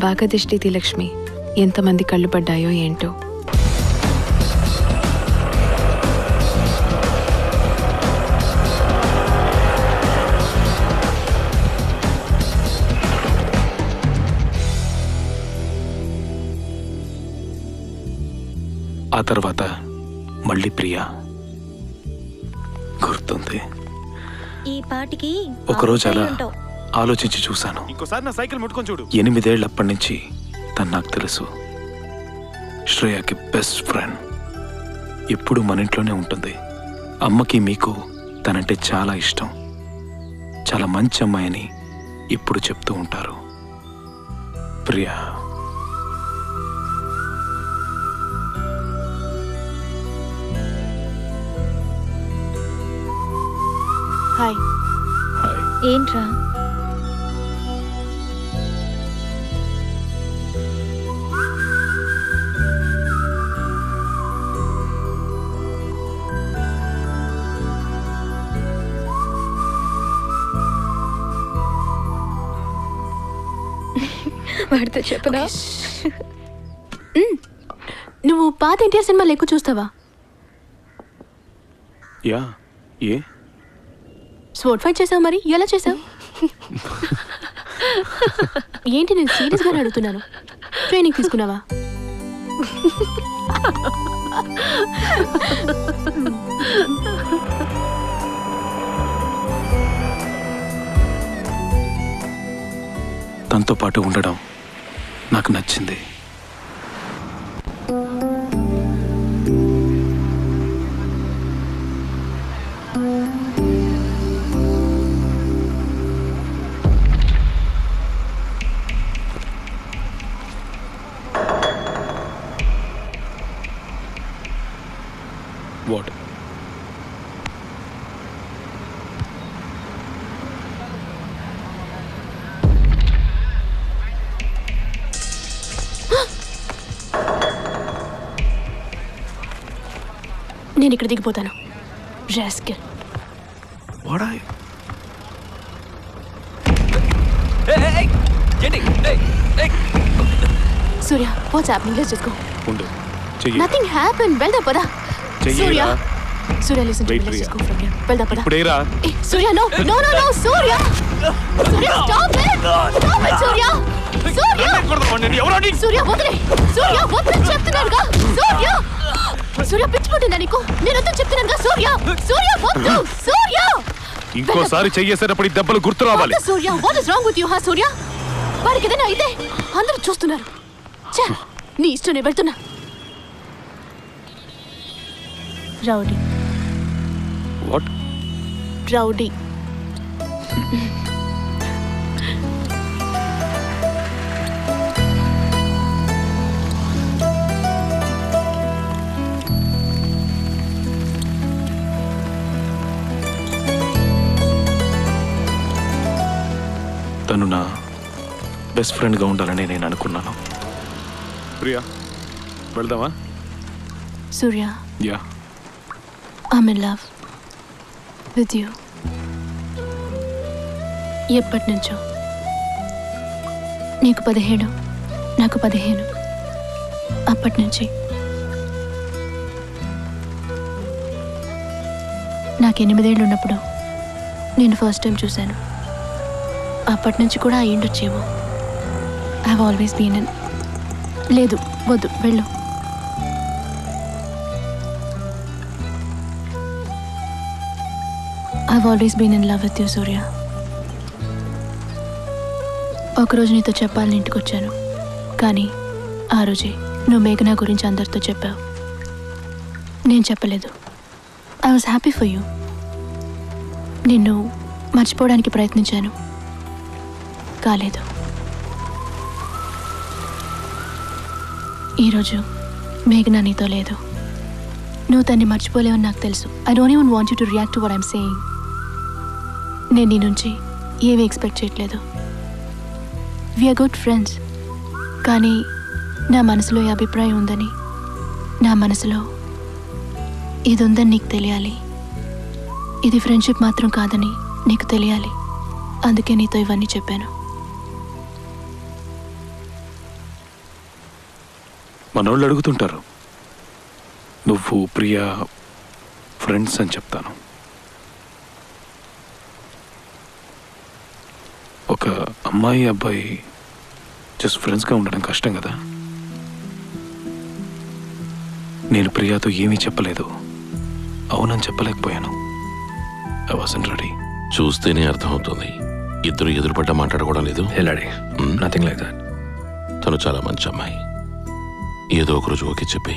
వాగదిష్టి లక్ష్మి ఎంతమంది కళ్ళు పడ్డాయో ఏంటో. ఆ తర్వాత మళ్ళీ ప్రియా గుర్తుంది. ఈ పాటికి ఒకరోజు అలా ఆలోచించి చూశాను. ఇంకోసారి నా సైకిల్ ముట్టుకొని చూడు. 8 ఏళ్ళప్పటి నుంచి తను నాకు తెలుసు. శ్రేయకి బెస్ట్ ఫ్రెండ్. ఎప్పుడు మన ఇంట్లోనే ఉంటుంది. అమ్మకి మీకు తనంటే చాలా ఇష్టం. చాలా మంచి అమ్మాయిని ఇప్పుడు చెప్తూ ఉంటారు. ప్రియా హాయ్. హాయ్. ఏంట్రా వాడితో చెప్పనా? నువ్వు పాత ఎన్టీఆర్ సినిమాలు ఎక్కువ చూస్తావా? యా. ఏ స్పోర్ట్ ఫైట్ చేసావు, మరి ఎలా చేసావు? ఏంటి, నేను సీరియస్గా అడుగుతున్నాను. ట్రైనింగ్ తీసుకున్నావా? తనతో పాటు ఉండడం నాకు నచ్చింది. What? నేను ఇక్కడ దిగిపోతాను. Rascal. What are you? Surya, what's happening? Let's just go. ఉండు. చెయ్యి. Nothing happen. వెళ్దా పదా. Surya, Surya listen to me. Let's just go from here. వెళ్దా పదా. ఇప్పుడేరా. Surya, no no no no. Surya, Surya, stop it. Stop it Surya. Surya, Surya వదిలే. సూర్య వద్దని చెప్తున్నానుగా. సూర్య, సూర్య పిచ్చి పట్టిందా నీకు? నేను వద్దని చెప్తున్నానుగా. సూర్య, సూర్య వద్దు. సూర్య, ఇంకోసారి చెయ్యేసేటప్పుడు ఈ దెబ్బలు గుర్తు రావాలి. Surya, what is wrong with you? హా సూర్య, వాడికి ఏదైనా అయితే అందరూ చూస్తున్నారు. ఛే, నీ ఇష్టం, నేను వెళ్తున్నా. రౌడీ. వాట్? రౌడీ. తను నా బెస్ట్ ఫ్రెండ్గా ఉండాలని నేను అనుకున్నాను. ప్రియా, వెళ్దామా? Surya, yeah. I'm in love with you. ఎప్పటి నుంచో. నీకు 17, నాకు 15. అప్పటి నుంచి. నాకు 8 ఏళ్ళు ఉన్నప్పుడు నేను ఫస్ట్ టైం చూశాను. అప్పటి నుంచి కూడా అయ్యిండొచ్చేమో. I have always been in. లేదు, వద్దు, వెళ్ళు. I have always been in love with you Surya. ఒకరోజు నీతో చెప్పాలని ఇంటికి వచ్చాను, కానీ ఆ రోజే నువ్వు మేఘనా గురించి అందరితో చెప్పావు. నేను చెప్పలేదు. I was happy for you. నిన్ను మర్చిపోవడానికి ప్రయత్నించాను, కాలేదు. ఈరోజు మేఘనా నీతో లేదు. నువ్వు తన్ని మర్చిపోలేవని నాకు తెలుసు. I don't even want you to react to what I'm saying. నేను నీ నుంచి ఏమీ ఎక్స్పెక్ట్ చేయట్లేదు. We're good friends. కానీ నా మనసులో ఈ అభిప్రాయం ఉందని, నా మనసులో ఇది ఉందని నీకు తెలియాలి. ఇది ఫ్రెండ్షిప్ మాత్రం కాదని నీకు తెలియాలి. అందుకే నీతో ఇవన్నీ చెప్పాను. మనోళ్ళు అడుగుతుంటారు, నువ్వు ప్రియా ఫ్రెండ్స్ అని చెప్తాను. ఒక అమ్మాయి అబ్బాయి జస్ట్ ఫ్రెండ్స్గా ఉండడం కష్టం కదా. నేను ప్రియాతో ఏమీ చెప్పలేదు, అవునని చెప్పలేకపోయాను. I wasn't ready. చూస్తేనే అర్థమవుతుంది, ఇద్దరు ఎదురుపడ్డ మాట్లాడుకోవడం లేదు. Daddy, nothing like that. తను చాలా మంచి అమ్మాయి. ఏదో ఒక రోజు ఓకే చెప్పి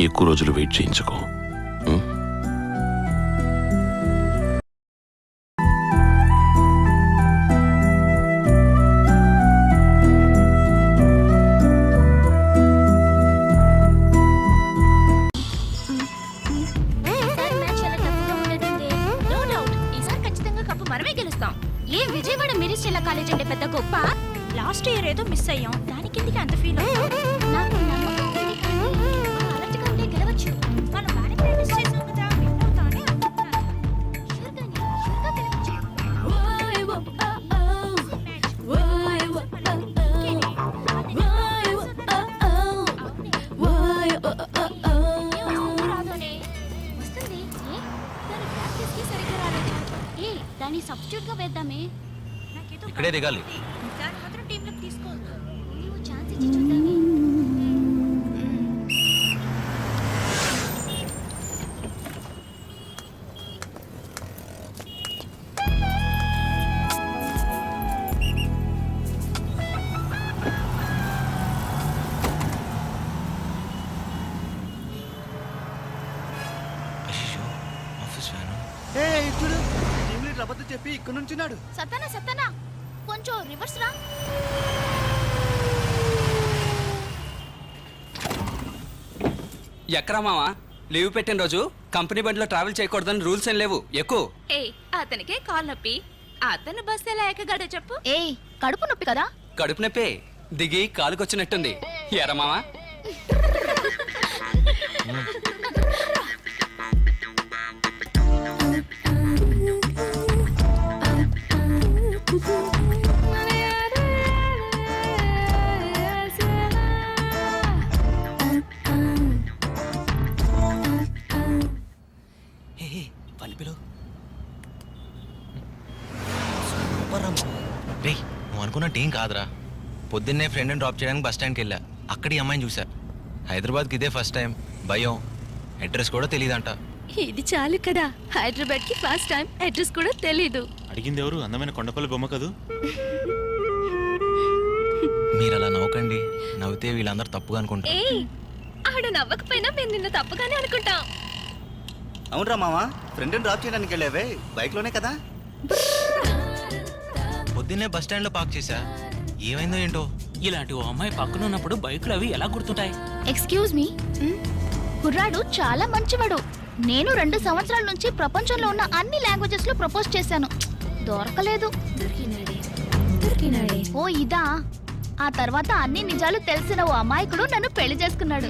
ఎక్కువ రోజులు వెయిట్ చేయించుకో. ఉం? ఏ విజయవాడ మిరిస్టెల్లా కాలేజ్ అంటే పెద్ద గొప్ప. లాస్ట్ ఇయర్ ఏదో మిస్ అయ్యాం, దానికి ఎందుకు అంత ఫీల్ నాకు నమ్మకం ఉంది కానీ ఆ అలర్ట్గా ఉంటే గెలవచ్చు. మనం బాగానే ప్రాక్టీస్ చేసాం కదా, విన్ అవుతానే అనుకుంటున్నాను. షూర్గా గెలవచ్చు. రాదోనే. వస్తుంది. ఏ? దాని ప్రాక్టీస్కి సరిగ్గా రాలేదు. ఏ, దాన్ని సబ్స్టిట్యూట్గా వేద్దామే. నాకేదో ఇక్కడే దిగాలి. దాని మాత్రం టీంలోకి తీసుకోవద్దు. నువ్వు ఛాన్స్ ఇచ్చి చూద్దామే. అయ్యో, ఆఫీస్ ఫ్యాను. చూడు, టీం లీడర్ అబద్ధం చెప్పి ఇక్కడ నుంచున్నాడు. సతనా కొంచెం రివర్స్ రా. ఎక్కరా మావా, లీవ్ పెట్టిన రోజు కంపెనీ బండిలో ట్రావెల్ చేయకూడదని రూల్స్ ఏం లేవు. ఎక్కువ. అతనికే కాల్ నొప్పి, అతను బస్ ఎలా ఎక్కగలడో చెప్పు. ఏయ్, కడుపు నొప్పి కదా. కడుపు నొప్పే, దిగి కాలుకొచ్చినట్టుంది. ఎరా మావా. రే, నువ్వు అనుకున్నట్టు ఏం కాదురా. పొద్దున్నే ఫ్రెండ్ని డ్రాప్ చేయడానికి బస్ స్టాండ్కి వెళ్ళా. అక్కడ ఈ అమ్మాయిని చూసా. హైదరాబాద్కి ఇదే ఫస్ట్ టైం. భయం, అడ్రస్ కూడా తెలియదంట. ఇది చాలు కదా, హైదరాబాద్ కి ఫస్ట్ టైం, అడ్రస్ కూడా తెలీదు. అడిగింది ఎవరు? అందమైన కొండపల్లి బొమ్మ కదూ. మీరు అలా నవ్వకండి, నవ్వితే వీళ్ళందరూ తప్పుగా అనుకుంటారు. ఏయ్, ఆడు నవ్వకపోయినా మేము నిన్ను తప్పుగానే అనుకుంటాం. అవునరా మామా, ఫ్రెండ్ని డ్రాప్ చేయడానికి వెళ్ళావే బైక్లోనే కదా. పొద్దున్నే బస్ స్టాండ్లో పార్క్ చేశా. ఏమైందో ఏంటో. ఇలాంటి ఓ అమ్మాయి పక్కన ఉన్నప్పుడు బైకులు అవి ఎలా గుర్తుంటాయి? ఎక్స్క్యూజ్ మీ, కుర్రాడు చాలా మంచివాడు. నేను 2 సంవత్సరాల నుంచి ప్రపంచంలో ఉన్న అన్ని లాంగ్వేజెస్ లో ప్రపోజ్ చేశాను, దొరకలేదు. ఓ ఇదా? ఆ తర్వాత అన్ని నిజాలు తెలిసిన ఓ అమాయకుడు నన్ను పెళ్లి చేసుకున్నాడు.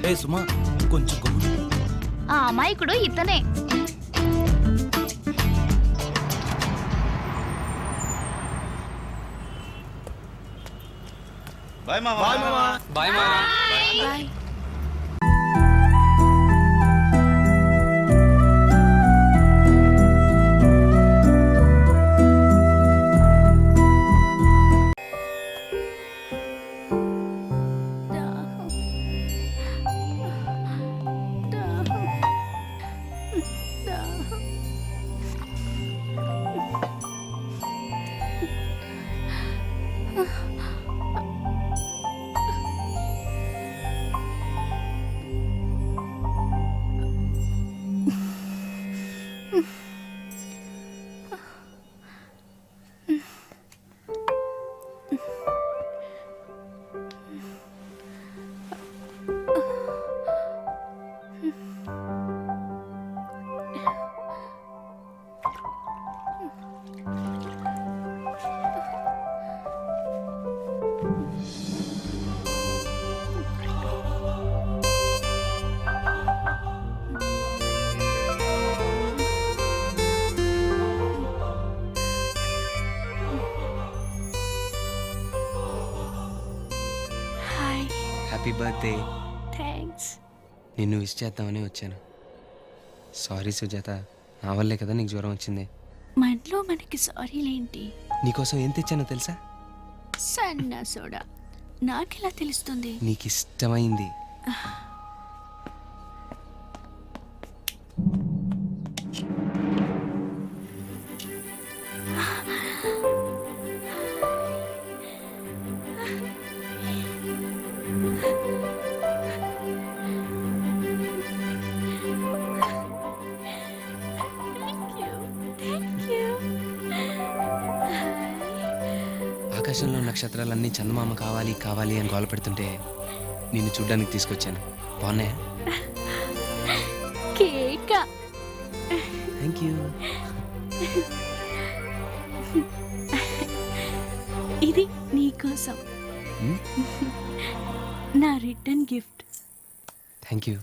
ఆ అమాయకుడు ఇతనే. బాయ్ మామా. బాయ్ మావా. బాయ్. Happy birthday. థ్యాంక్స్. నిన్ను విష్ చేద్దామని వచ్చాను. సారీ సుజాత, నా వల్లే కదా నీకు జ్వరం వచ్చింది. మనలో మనకి సారీలేంటి? నీకోసం ఏం తెచ్చానో తెలుసా? సన్న సోడా. నాకెలా తెలుస్తుంది? నీకు ఇష్టమైంది. ఆకాశంలో నక్షత్రాలన్నీ చందమామ కావాలి కావాలి అని గోల పెడుతుంటే నిన్ను చూడ్డానికి తీసుకొచ్చాను. బాగున్నాయా? కేక. Thank you. ఇది నీకోసం. నా రిటర్న్ గిఫ్ట్. Thank you.